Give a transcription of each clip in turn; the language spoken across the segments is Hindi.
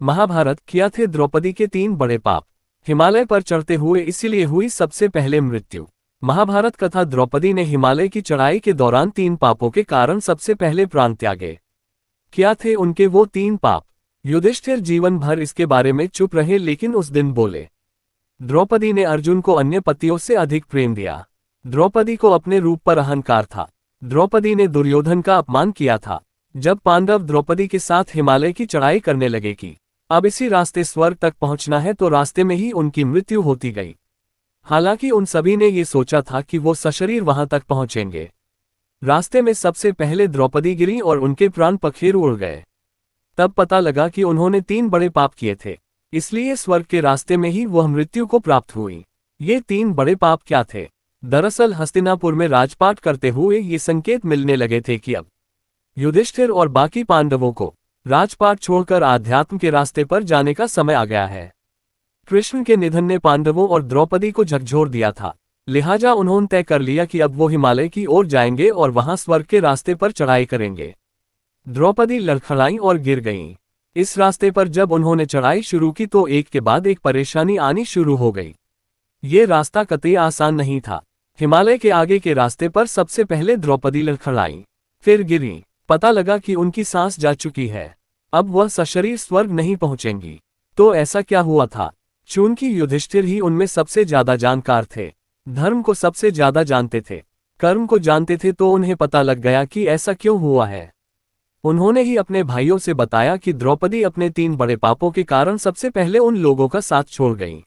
महाभारत किया थे द्रौपदी के 3 बड़े पाप। हिमालय पर चढ़ते हुए इसीलिए हुई सबसे पहले मृत्यु। महाभारत कथा द्रौपदी ने हिमालय की चढ़ाई के दौरान 3 पापों के कारण सबसे पहले प्राण त्यागे। क्या थे उनके वो 3 पाप? युधिष्ठिर जीवन भर इसके बारे में चुप रहे लेकिन उस दिन बोले। द्रौपदी ने अर्जुन को अन्य पतियों से अधिक प्रेम दिया। द्रौपदी को अपने रूप पर अहंकार था। द्रौपदी ने दुर्योधन का अपमान किया था। जब पांडव द्रौपदी के साथ हिमालय की चढ़ाई करने लगे कि अब इसी रास्ते स्वर्ग तक पहुंचना है तो रास्ते में ही उनकी मृत्यु होती गई। हालांकि उन सभी ने ये सोचा था कि वो सशरीर वहां तक पहुंचेंगे। रास्ते में सबसे पहले द्रौपदी गिरी और उनके प्राण पखेरु उड़ गए। तब पता लगा कि उन्होंने 3 बड़े पाप किए थे, इसलिए स्वर्ग के रास्ते में ही वह मृत्यु को प्राप्त हुई। ये 3 बड़े पाप क्या थे? दरअसल हस्तिनापुर में राजपाट करते हुए ये संकेत मिलने लगे थे कि अब युधिष्ठिर और बाकी पांडवों को राजपाट छोड़कर आध्यात्म के रास्ते पर जाने का समय आ गया है। कृष्ण के निधन ने पांडवों और द्रौपदी को झकझोर दिया था, लिहाजा उन्होंने तय कर लिया कि अब वो हिमालय की ओर जाएंगे और वहां स्वर्ग के रास्ते पर चढ़ाई करेंगे। द्रौपदी लड़खड़ाई और गिर गईं। इस रास्ते पर जब उन्होंने चढ़ाई शुरू की तो एक के बाद एक परेशानी आनी शुरू हो गई। ये रास्ता कतई आसान नहीं था। हिमालय के आगे के रास्ते पर सबसे पहले द्रौपदी लड़खड़ाई, फिर गिरी। पता लगा कि उनकी सांस जा चुकी है, अब वह सशरीर स्वर्ग नहीं पहुंचेंगी। तो ऐसा क्या हुआ था? चूंकि युधिष्ठिर ही उनमें सबसे ज्यादा जानकार थे, धर्म को सबसे ज्यादा जानते थे, कर्म को जानते थे, तो उन्हें पता लग गया कि ऐसा क्यों हुआ है। उन्होंने ही अपने भाइयों से बताया कि द्रौपदी अपने 3 बड़े पापों के कारण सबसे पहले उन लोगों का साथ छोड़ गई।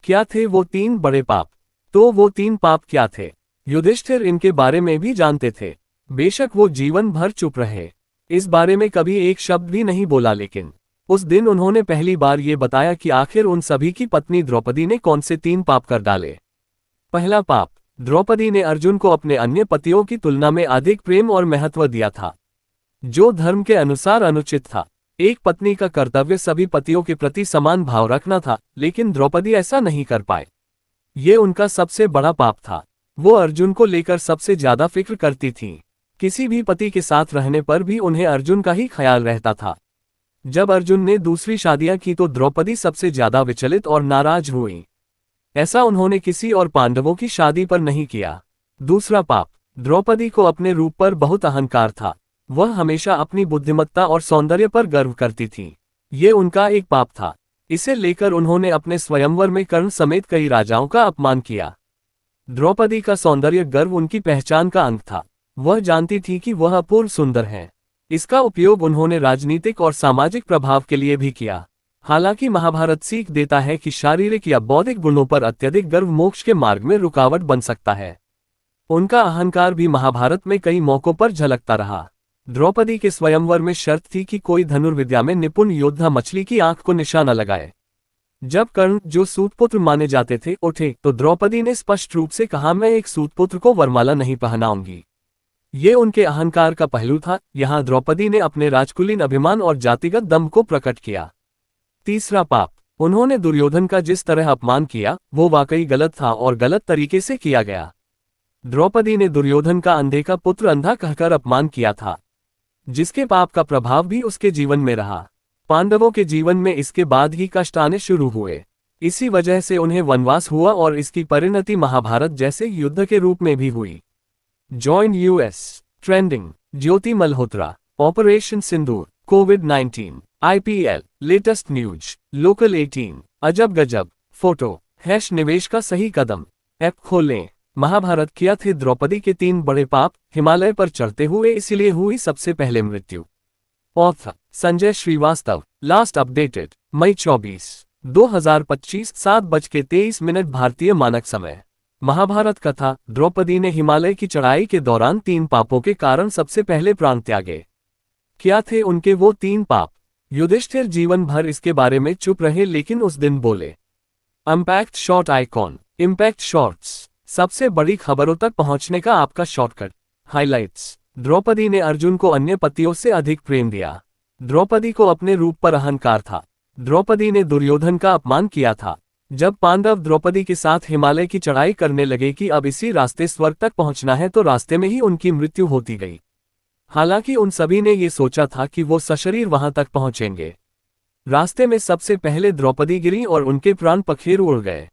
क्या थे वो 3 बड़े पाप? तो वो 3 पाप क्या थे? युधिष्ठिर इनके बारे में भी जानते थे। बेशक वो जीवन भर चुप रहे, इस बारे में कभी एक शब्द भी नहीं बोला, लेकिन उस दिन उन्होंने पहली बार ये बताया कि आखिर उन सभी की पत्नी द्रौपदी ने कौन से 3 पाप कर डाले। पहला पाप, द्रौपदी ने अर्जुन को अपने अन्य पतियों की तुलना में अधिक प्रेम और महत्व दिया था, जो धर्म के अनुसार अनुचित था। एक पत्नी का कर्तव्य सभी पतियों के प्रति समान भाव रखना था, लेकिन द्रौपदी ऐसा नहीं कर पाए। ये उनका सबसे बड़ा पाप था। वो अर्जुन को लेकर सबसे ज्यादा फिक्र करती थीं। किसी भी पति के साथ रहने पर भी उन्हें अर्जुन का ही ख्याल रहता था। जब अर्जुन ने दूसरी शादियां की तो द्रौपदी सबसे ज्यादा विचलित और नाराज हुई। ऐसा उन्होंने किसी और पांडवों की शादी पर नहीं किया। दूसरा पाप, द्रौपदी को अपने रूप पर बहुत अहंकार था। वह हमेशा अपनी बुद्धिमत्ता और सौंदर्य पर गर्व करती थी। ये उनका एक पाप था। इसे लेकर उन्होंने अपने स्वयंवर में कर्ण समेत कई राजाओं का अपमान किया। द्रौपदी का सौंदर्य गर्व उनकी पहचान का अंग था। वह जानती थी कि वह अपूर्व सुंदर है। इसका उपयोग उन्होंने राजनीतिक और सामाजिक प्रभाव के लिए भी किया। हालांकि महाभारत सीख देता है कि शारीरिक या बौद्धिक गुणों पर अत्यधिक गर्व मोक्ष के मार्ग में रुकावट बन सकता है। उनका अहंकार भी महाभारत में कई मौकों पर झलकता रहा। द्रौपदी के स्वयंवर में शर्त थी कि कोई धनुर्विद्या में निपुण योद्धा मछली की आंख को निशाना लगाए। जब कर्ण, जो सूतपुत्र माने जाते थे, उठे तो द्रौपदी ने स्पष्ट रूप से कहा, मैं एक सूतपुत्र को वरमाला नहीं पहनाऊंगी। ये उनके अहंकार का पहलू था। यहाँ द्रौपदी ने अपने राजकुलीन अभिमान और जातिगत दम्भ को प्रकट किया। तीसरा पाप, उन्होंने दुर्योधन का जिस तरह अपमान किया वो वाकई गलत था और गलत तरीके से किया गया। द्रौपदी ने दुर्योधन का अंधे का पुत्र अंधा कहकर अपमान किया था, जिसके पाप का प्रभाव भी उसके जीवन में रहा। पांडवों के जीवन में इसके बाद ही कष्ट आने शुरू हुए। इसी वजह से उन्हें वनवास हुआ और इसकी परिणति महाभारत जैसे युद्ध के रूप में भी हुई। जॉइन यूएस ट्रेंडिंग, ज्योति मल्होत्रा, ऑपरेशन सिंदूर, कोविड-19, आईपीएल, लेटेस्ट न्यूज, लोकल 18, अजब गजब, फोटो, निवेश का सही कदम। ऐप खोलें। महाभारत किया थे द्रौपदी के 3 बड़े पाप। हिमालय पर चढ़ते हुए इसीलिए हुई सबसे पहले मृत्यु। Author Sanjay Shrivastava. Last updated May 24, 2025, 7:23 भारतीय मानक समय। महाभारत कथा द्रौपदी ने हिमालय की चढ़ाई के दौरान 3 पापों के कारण सबसे पहले प्राण त्यागे। क्या थे उनके वो 3 पाप? युधिष्ठिर जीवन भर इसके बारे में चुप रहे लेकिन उस दिन बोले। Impact short icon. Impact shorts, सबसे बड़ी खबरों तक पहुंचने का आपका शॉर्टकट। हाइलाइट्स, द्रौपदी ने अर्जुन को अन्य पतियों से अधिक प्रेम दिया। द्रौपदी को अपने रूप पर अहंकार था। द्रौपदी ने दुर्योधन का अपमान किया था। जब पांडव द्रौपदी के साथ हिमालय की चढ़ाई करने लगे कि अब इसी रास्ते स्वर्ग तक पहुंचना है तो रास्ते में ही उनकी मृत्यु होती गई। हालांकि उन सभी ने ये सोचा था कि वो सशरीर वहां तक पहुंचेंगे। रास्ते में सबसे पहले द्रौपदी गिरी और उनके प्राण पखेरु उड़ गए।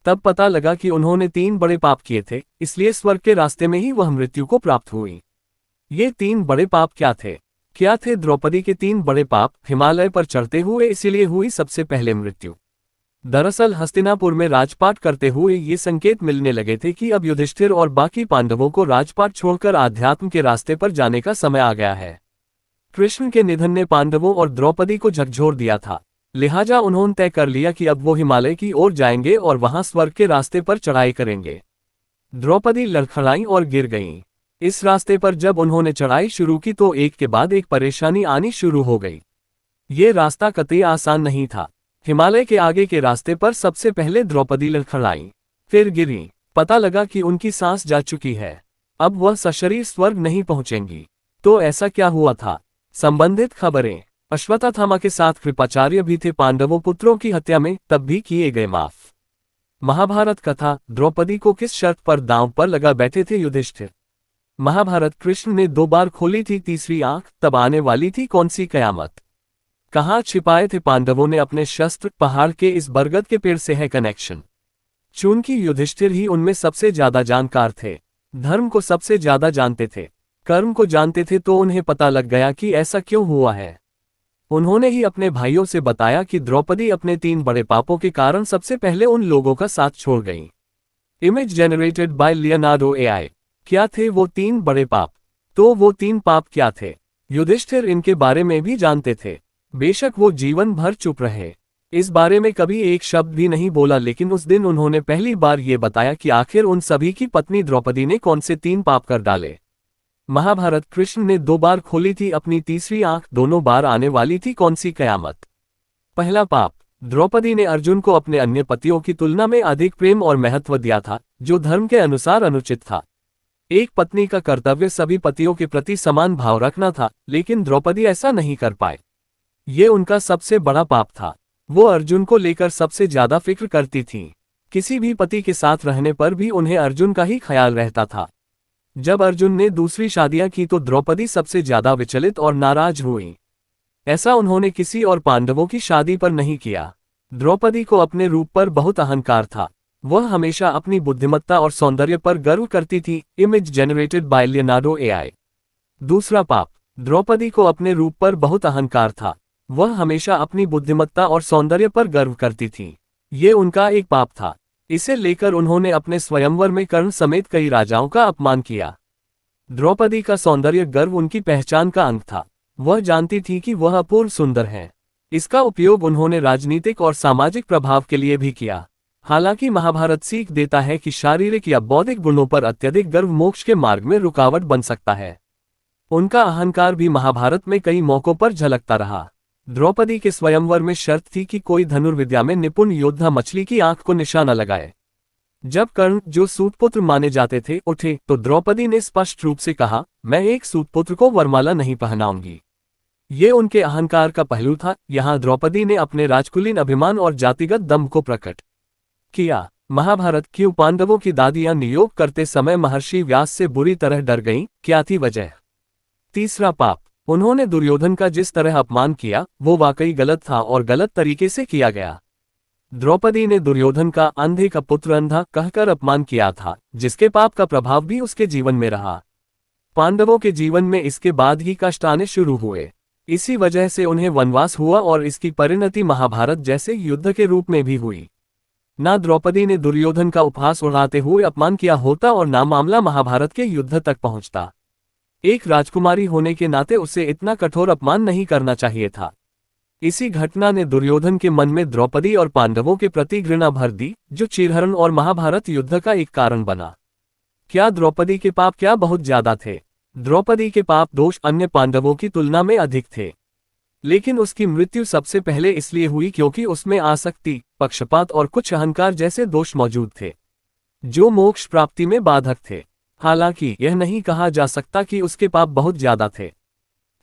तब पता लगा कि उन्होंने 3 बड़े पाप किए थे, इसलिए स्वर्ग के रास्ते में ही वह मृत्यु को प्राप्त हुई। ये 3 बड़े पाप क्या थे? क्या थे द्रौपदी के 3 बड़े पाप? हिमालय पर चढ़ते हुए इसीलिए हुई सबसे पहले मृत्यु। दरअसल हस्तिनापुर में राजपाट करते हुए ये संकेत मिलने लगे थे कि अब युधिष्ठिर और बाकी पांडवों को राजपाट छोड़कर आध्यात्म के रास्ते पर जाने का समय आ गया है। कृष्ण के निधन ने पांडवों और द्रौपदी को झकझोर दिया था, लिहाजा उन्होंने तय कर लिया कि अब वो हिमालय की ओर जाएंगे और वहां स्वर्ग के रास्ते पर चढ़ाई करेंगे। द्रौपदी लड़खड़ाई और गिर गईं। इस रास्ते पर जब उन्होंने चढ़ाई शुरू की तो एक के बाद एक परेशानी आनी शुरू हो गई। ये रास्ता कतई आसान नहीं था। हिमालय के आगे के रास्ते पर सबसे पहले द्रौपदी लड़खड़ाई, फिर गिरी। पता लगा कि उनकी सांस जा चुकी है, अब वह सशरीर स्वर्ग नहीं पहुंचेंगी। तो ऐसा क्या हुआ था? संबंधित खबरें। अश्वत्थामा के साथ कृपाचार्य भी थे। पांडवों पुत्रों की हत्या में तब भी किए गए माफ। महाभारत कथा। द्रौपदी को किस शर्त पर दांव पर लगा बैठे थे युधिष्ठिर? महाभारत। कृष्ण ने 2 बार खोली थी तीसरी आंख, तब आने वाली थी कौन सी कयामत? कहाँ छिपाए थे पांडवों ने अपने शस्त्र? पहाड़ के इस बरगद के पेड़ से है कनेक्शन। चूंकि युधिष्ठिर ही उनमें सबसे ज्यादा जानकार थे, धर्म को सबसे ज्यादा जानते थे, कर्म को जानते थे, तो उन्हें पता लग गया कि ऐसा क्यों हुआ है। उन्होंने ही अपने भाइयों से बताया कि द्रौपदी अपने 3 बड़े पापों के कारण सबसे पहले उन लोगों का साथ छोड़ गईं। Image generated by Leonardo AI. क्या थे वो 3 बड़े पाप? तो वो 3 पाप क्या थे? युधिष्ठिर इनके बारे में भी जानते थे, बेशक वो जीवन भर चुप रहे, इस बारे में कभी एक शब्द भी नहीं बोला, लेकिन उस दिन उन्होंने पहली बार ये बताया कि आखिर उन सभी की पत्नी द्रौपदी ने कौन से 3 पाप कर डाले। महाभारत। कृष्ण ने 2 बार खोली थी अपनी तीसरी आंख, दोनों बार आने वाली थी कौन सी कयामत? पहला पाप। द्रौपदी ने अर्जुन को अपने अन्य पतियों की तुलना में अधिक प्रेम और महत्व दिया था, जो धर्म के अनुसार अनुचित था। एक पत्नी का कर्तव्य सभी पतियों के प्रति समान भाव रखना था, लेकिन द्रौपदी ऐसा नहीं कर पाए। ये उनका सबसे बड़ा पाप था। वो अर्जुन को लेकर सबसे ज्यादा फिक्र करती थीं। किसी भी पति के साथ रहने पर भी उन्हें अर्जुन का ही ख्याल रहता था। जब अर्जुन ने दूसरी शादियां की तो द्रौपदी सबसे ज्यादा विचलित और नाराज हुई। ऐसा उन्होंने किसी और पांडवों की शादी पर नहीं किया। द्रौपदी को अपने रूप पर बहुत अहंकार था। वह हमेशा अपनी बुद्धिमत्ता और सौंदर्य पर गर्व करती थी। Image generated by Leonardo AI. दूसरा पाप। द्रौपदी को अपने रूप पर बहुत अहंकार था। वह हमेशा अपनी बुद्धिमत्ता और सौंदर्य पर गर्व करती थी। ये उनका एक पाप था। इसे लेकर उन्होंने अपने स्वयंवर में कर्ण समेत कई राजाओं का अपमान किया। द्रौपदी का सौंदर्य गर्व उनकी पहचान का अंग था। वह जानती थी कि वह अपूर्व सुंदर है। इसका उपयोग उन्होंने राजनीतिक और सामाजिक प्रभाव के लिए भी किया। हालांकि महाभारत सीख देता है कि शारीरिक या बौद्धिक गुणों पर अत्यधिक गर्व मोक्ष के मार्ग में रुकावट बन सकता है। उनका अहंकार भी महाभारत में कई मौकों पर झलकता रहा। द्रौपदी के स्वयंवर में शर्त थी कि कोई धनुर्विद्या में निपुण योद्धा मछली की आंख को निशाना लगाए। जब कर्ण, जो सूतपुत्र माने जाते थे, उठे तो द्रौपदी ने स्पष्ट रूप से कहा, मैं एक सूतपुत्र को वरमाला नहीं पहनाऊंगी। ये उनके अहंकार का पहलू था। यहाँ द्रौपदी ने अपने राजकुलीन अभिमान और जातिगत दम्भ को प्रकट किया। महाभारत। क्यों पांडवों की दादियां नियोग करते समय महर्षि व्यास से बुरी तरह डर गईं? क्या थी वजह? तीसरा पाप। उन्होंने दुर्योधन का जिस तरह अपमान किया वो वाकई गलत था और गलत तरीके से किया गया। द्रौपदी ने दुर्योधन का अंधे का पुत्र अंधा कहकर अपमान किया था, जिसके पाप का प्रभाव भी उसके जीवन में रहा। पांडवों के जीवन में इसके बाद ही कष्ट आने शुरू हुए। इसी वजह से उन्हें वनवास हुआ और इसकी परिणति महाभारत जैसे युद्ध के रूप में भी हुई। ना द्रौपदी ने दुर्योधन का उपहास उड़ाते हुए अपमान किया होता और ना मामला महाभारत के युद्ध तक पहुंचता। एक राजकुमारी होने के नाते उसे इतना कठोर अपमान नहीं करना चाहिए था। इसी घटना ने दुर्योधन के मन में द्रौपदी और पांडवों के प्रति घृणा भर दी, जो चिरहरण और महाभारत युद्ध का एक कारण बना। क्या द्रौपदी के पाप क्या बहुत ज्यादा थे? द्रौपदी के पाप दोष अन्य पांडवों की तुलना में अधिक थे, लेकिन उसकी मृत्यु सबसे पहले इसलिए हुई क्योंकि उसमें आसक्ति, पक्षपात और कुछ अहंकार जैसे दोष मौजूद थे, जो मोक्ष प्राप्ति में बाधक थे। हालांकि यह नहीं कहा जा सकता कि उसके पाप बहुत ज्यादा थे।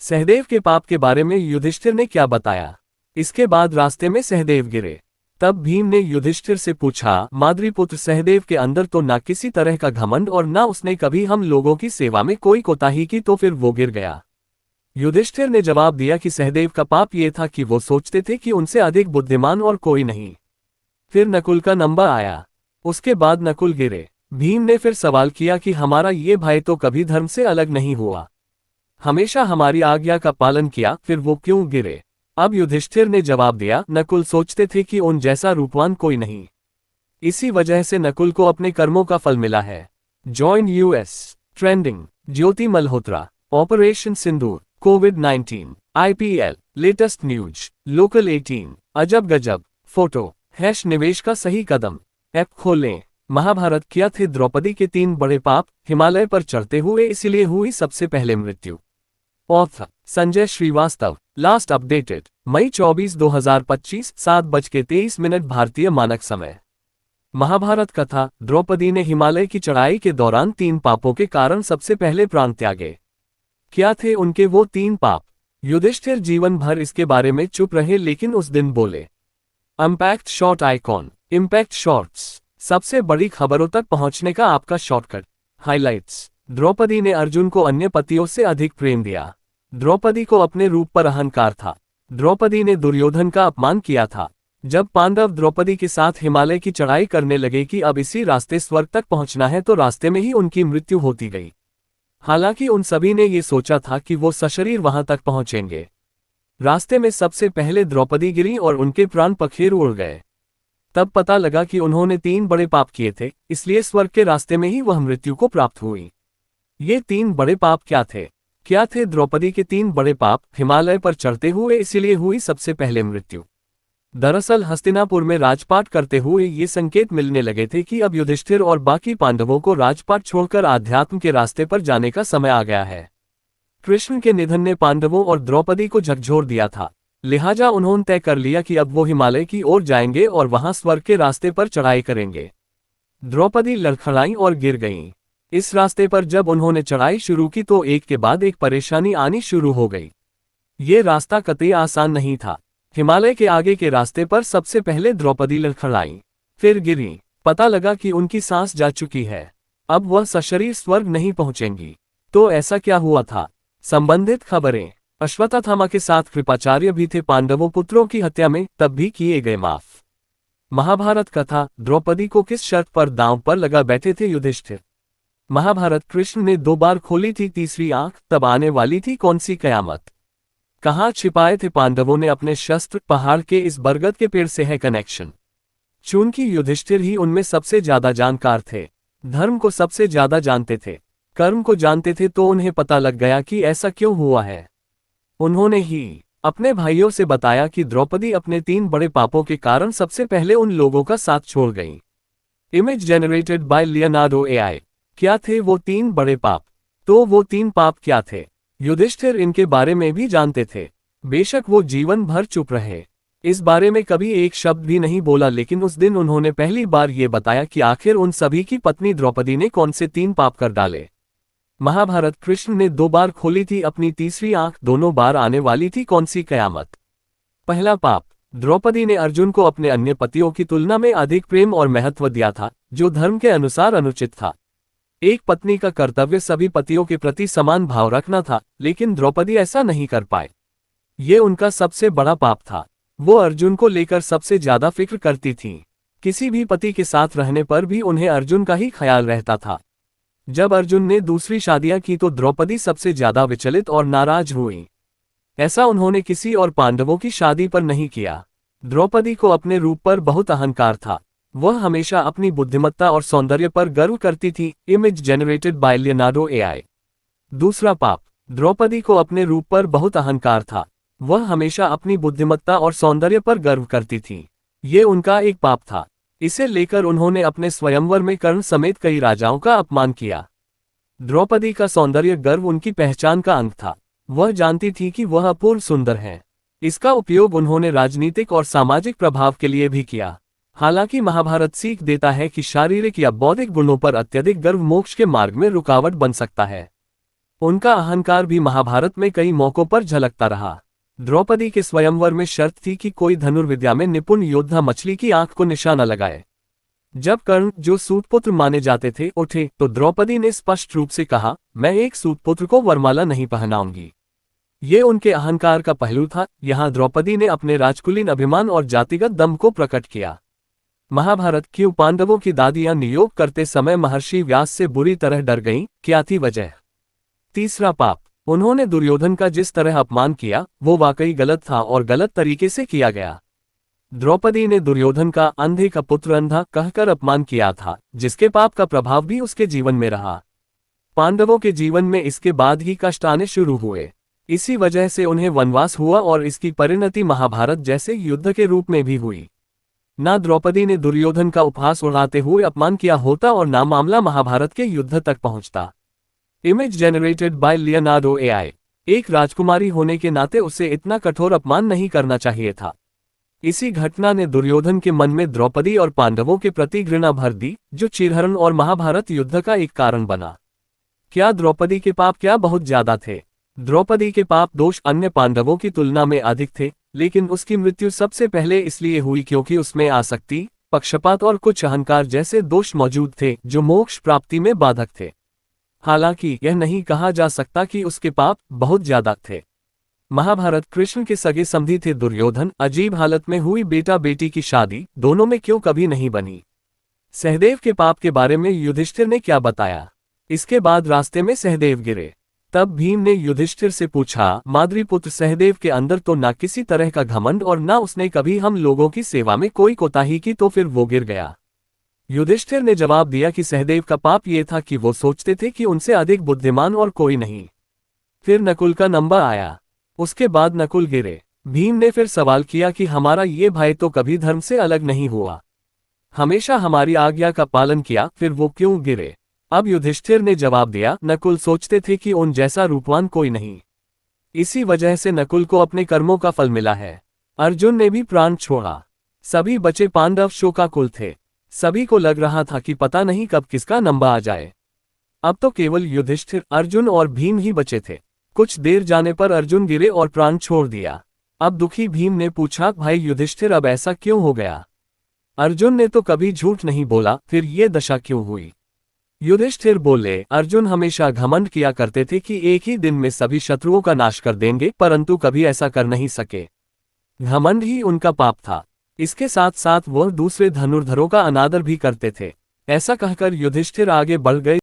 सहदेव के पाप के बारे में युधिष्ठिर ने क्या बताया? इसके बाद रास्ते में सहदेव गिरे। तब भीम ने युधिष्ठिर से पूछा, माद्रीपुत्र सहदेव के अंदर तो ना किसी तरह का घमंड और ना उसने कभी हम लोगों की सेवा में कोई कोताही की, तो फिर वो गिर गया। युधिष्ठिर ने जवाब दिया कि सहदेव का पाप ये था कि वो सोचते थे कि उनसे अधिक बुद्धिमान और कोई नहीं। फिर नकुल का नंबर आया। उसके बाद नकुल गिरे। भीम ने फिर सवाल किया कि हमारा ये भाई तो कभी धर्म से अलग नहीं हुआ, हमेशा हमारी आज्ञा का पालन किया, फिर वो क्यों गिरे? अब युधिष्ठिर ने जवाब दिया, नकुल सोचते थे कि उन जैसा रूपवान कोई नहीं, इसी वजह से नकुल को अपने कर्मों का फल मिला है। जॉइन यूएस ट्रेंडिंग, ज्योति मल्होत्रा, ऑपरेशन सिंदूर, कोविड-19, आईपीएल, लेटेस्ट न्यूज, लोकल 18, अजब गजब, फोटो, निवेश का सही कदम। ऐप खोलें। महाभारत। क्या थे द्रौपदी के 3 बड़े पाप? हिमालय पर चढ़ते हुए इसीलिए हुई सबसे पहले मृत्यु। Author Sanjay Shrivastava. Last updated May 24, 2025, 7:23 भारतीय मानक समय। महाभारत कथा। द्रौपदी ने हिमालय की चढ़ाई के दौरान 3 पापों के कारण सबसे पहले प्राण त्यागे। क्या थे उनके वो 3 पाप? युधिष्ठिर जीवन भर इसके बारे में चुप रहे, लेकिन उस दिन बोले। Impact short icon. Impact shorts, सबसे बड़ी खबरों तक पहुंचने का आपका शॉर्टकट। हाइलाइट्स। द्रौपदी ने अर्जुन को अन्य पतियों से अधिक प्रेम दिया। द्रौपदी को अपने रूप पर अहंकार था। द्रौपदी ने दुर्योधन का अपमान किया था। जब पांडव द्रौपदी के साथ हिमालय की चढ़ाई करने लगे कि अब इसी रास्ते स्वर्ग तक पहुंचना है, तो रास्ते में ही उनकी मृत्यु होती गई। हालांकि उन सभी ने ये सोचा था कि वो सशरीर वहां तक पहुंचेंगे। रास्ते में सबसे पहले द्रौपदी गिरी और उनके प्राण पखेरु उड़ गए। तब पता लगा कि उन्होंने 3 बड़े पाप किए थे, इसलिए स्वर्ग के रास्ते में ही वह मृत्यु को प्राप्त हुई। ये 3 बड़े पाप क्या थे? क्या थे द्रौपदी के 3 बड़े पाप? हिमालय पर चढ़ते हुए इसीलिए हुई सबसे पहले मृत्यु। दरअसल हस्तिनापुर में राजपाट करते हुए ये संकेत मिलने लगे थे कि अब युधिष्ठिर और बाकी पांडवों को राजपाट छोड़कर आध्यात्म के रास्ते पर जाने का समय आ गया है। कृष्ण के निधन ने पांडवों और द्रौपदी को झकझोर दिया था, लिहाजा उन्होंने तय कर लिया कि अब वो हिमालय की ओर जाएंगे और वहां स्वर्ग के रास्ते पर चढ़ाई करेंगे। द्रौपदी लड़खड़ाई और गिर गईं। इस रास्ते पर जब उन्होंने चढ़ाई शुरू की तो एक के बाद एक परेशानी आनी शुरू हो गई। ये रास्ता कतई आसान नहीं था। हिमालय के आगे के रास्ते पर सबसे पहले द्रौपदी लड़खड़ाई, फिर गिरी। पता लगा कि उनकी सांस जा चुकी है, अब वह सशरीर स्वर्ग नहीं पहुंचेंगी। तो ऐसा क्या हुआ था? संबंधित खबरें। अश्वत्थामा के साथ कृपाचार्य भी थे पांडवों पुत्रों की हत्या में, तब भी किए गए माफ। महाभारत कथा। द्रौपदी को किस शर्त पर दांव पर लगा बैठे थे युधिष्ठिर? महाभारत। कृष्ण ने 2 बार खोली थी तीसरी आंख, तब आने वाली थी कौन सी कयामत? कहाँ छिपाए थे पांडवों ने अपने शस्त्र? पहाड़ के इस बरगद के पेड़ से है कनेक्शन। चूंकि युधिष्ठिर ही उनमें सबसे ज्यादा जानकार थे, धर्म को सबसे ज्यादा जानते थे, कर्म को जानते थे, तो उन्हें पता लग गया कि ऐसा क्यों हुआ है। उन्होंने ही अपने भाइयों से बताया कि द्रौपदी अपने 3 बड़े पापों के कारण सबसे पहले उन लोगों का साथ छोड़ गई। Image generated by Leonardo AI. क्या थे वो 3 बड़े पाप? तो वो 3 पाप क्या थे? युधिष्ठिर इनके बारे में भी जानते थे, बेशक वो जीवन भर चुप रहे, इस बारे में कभी एक शब्द भी नहीं बोला, लेकिन उस दिन उन्होंने पहली बार ये बताया कि आखिर उन सभी की पत्नी द्रौपदी ने कौन से 3 पाप कर डाले। महाभारत। कृष्ण ने 2 बार खोली थी अपनी तीसरी आंख, दोनों बार आने वाली थी कौन सी कयामत? पहला पाप। द्रौपदी ने अर्जुन को अपने अन्य पतियों की तुलना में अधिक प्रेम और महत्व दिया था, जो धर्म के अनुसार अनुचित था। एक पत्नी का कर्तव्य सभी पतियों के प्रति समान भाव रखना था, लेकिन द्रौपदी ऐसा नहीं कर पाए। ये उनका सबसे बड़ा पाप था। वो अर्जुन को लेकर सबसे ज्यादा फिक्र करती थीं। किसी भी पति के साथ रहने पर भी उन्हें अर्जुन का ही ख्याल रहता था। जब अर्जुन ने दूसरी शादियां की तो द्रौपदी सबसे ज्यादा विचलित और नाराज हुई। ऐसा उन्होंने किसी और पांडवों की शादी पर नहीं किया। द्रौपदी को अपने रूप पर बहुत अहंकार था। वह हमेशा अपनी बुद्धिमत्ता और सौंदर्य पर गर्व करती थी। Image generated by Leonardo AI. दूसरा पाप। द्रौपदी को अपने रूप पर बहुत अहंकार था। वह हमेशा अपनी बुद्धिमत्ता और सौंदर्य पर गर्व करती थी। ये उनका एक पाप था। इसे लेकर उन्होंने अपने स्वयंवर में कर्ण समेत कई राजाओं का अपमान किया। द्रौपदी का सौंदर्य गर्व उनकी पहचान का अंग था। वह जानती थी कि वह अपूर्व सुंदर है। इसका उपयोग उन्होंने राजनीतिक और सामाजिक प्रभाव के लिए भी किया। हालांकि महाभारत सीख देता है कि शारीरिक या बौद्धिक गुणों पर अत्यधिक गर्व मोक्ष के मार्ग में रुकावट बन सकता है। उनका अहंकार भी महाभारत में कई मौकों पर झलकता रहा। द्रौपदी के स्वयंवर में शर्त थी कि कोई धनुर्विद्या में निपुण योद्धा मछली की आंख को निशाना लगाए। जब कर्ण, जो सूतपुत्र माने जाते थे, उठे तो द्रौपदी ने स्पष्ट रूप से कहा, मैं एक सूतपुत्र को वरमाला नहीं पहनाऊंगी। ये उनके अहंकार का पहलू था। यहाँ द्रौपदी ने अपने राजकुलीन अभिमान और जातिगत दम को प्रकट किया। महाभारत क्यों पांडवों की दादियां नियोग करते समय महर्षि व्यास से बुरी तरह डर गईं, क्या थी वजह? तीसरा पाप, उन्होंने दुर्योधन का जिस तरह अपमान किया वो वाकई गलत था और गलत तरीके से किया गया। द्रौपदी ने दुर्योधन का अंधे का पुत्र अंधा कहकर अपमान किया था, जिसके पाप का प्रभाव भी उसके जीवन में रहा। पांडवों के जीवन में इसके बाद ही कष्ट आने शुरू हुए। इसी वजह से उन्हें वनवास हुआ और इसकी परिणति महाभारत जैसे युद्ध के रूप में भी हुई। ना द्रौपदी ने दुर्योधन का उपहास उड़ाते हुए अपमान किया होता और ना मामला महाभारत के युद्ध तक पहुंचता। Image generated by Leonardo AI. एक राजकुमारी होने के नाते उसे इतना कठोर अपमान नहीं करना चाहिए था। इसी घटना ने दुर्योधन के मन में द्रौपदी और पांडवों के प्रति घृणा भर दी, जो चिरहरण और महाभारत युद्ध का एक कारण बना। क्या द्रौपदी के पाप क्या बहुत ज्यादा थे? द्रौपदी के पाप दोष अन्य पांडवों की तुलना में अधिक थे, लेकिन उसकी मृत्यु सबसे पहले इसलिए हुई क्योंकि उसमें आसक्ति, पक्षपात और कुछ अहंकार जैसे दोष मौजूद थे जो मोक्ष प्राप्ति में बाधक थे। हालांकि यह नहीं कहा जा सकता कि उसके पाप बहुत ज्यादा थे। महाभारत कृष्ण के सगे समधी थे दुर्योधन। अजीब हालत में हुई बेटा बेटी की शादी दोनों में क्यों कभी नहीं बनी? सहदेव के पाप के बारे में युधिष्ठिर ने क्या बताया? इसके बाद रास्ते में सहदेव गिरे। तब भीम ने युधिष्ठिर से पूछा, माद्रीपुत्र सहदेव के अंदर तो ना किसी तरह का घमंड और ना उसने कभी हम लोगों की सेवा में कोई कोताही की, तो फिर वो गिर गया। युधिष्ठिर ने जवाब दिया कि सहदेव का पाप ये था कि वो सोचते थे कि उनसे अधिक बुद्धिमान और कोई नहीं। फिर नकुल का नंबर आया। उसके बाद नकुल गिरे। भीम ने फिर सवाल किया कि हमारा ये भाई तो कभी धर्म से अलग नहीं हुआ, हमेशा हमारी आज्ञा का पालन किया, फिर वो क्यों गिरे? अब युधिष्ठिर ने जवाब दिया, नकुल सोचते थे कि उन जैसा रूपवान कोई नहीं, इसी वजह से नकुल को अपने कर्मों का फल मिला है। अर्जुन ने भी प्राण छोड़ा। सभी बचे पांडव शोकाकुल थे। सभी को लग रहा था कि पता नहीं कब किसका नंबर आ जाए। अब तो केवल युधिष्ठिर, अर्जुन और भीम ही बचे थे। कुछ देर जाने पर अर्जुन गिरे और प्राण छोड़ दिया। अब दुखी भीम ने पूछा, भाई युधिष्ठिर अब ऐसा क्यों हो गया? अर्जुन ने तो कभी झूठ नहीं बोला, फिर ये दशा क्यों हुई? युधिष्ठिर बोले, अर्जुन हमेशा घमंड किया करते थे कि एक ही दिन में सभी शत्रुओं का नाश कर देंगे, परंतु कभी ऐसा कर नहीं सके। घमंड ही उनका पाप था। इसके साथ साथ वह दूसरे धनुर्धरों का अनादर भी करते थे। ऐसा कहकर युधिष्ठिर आगे बढ़ गए।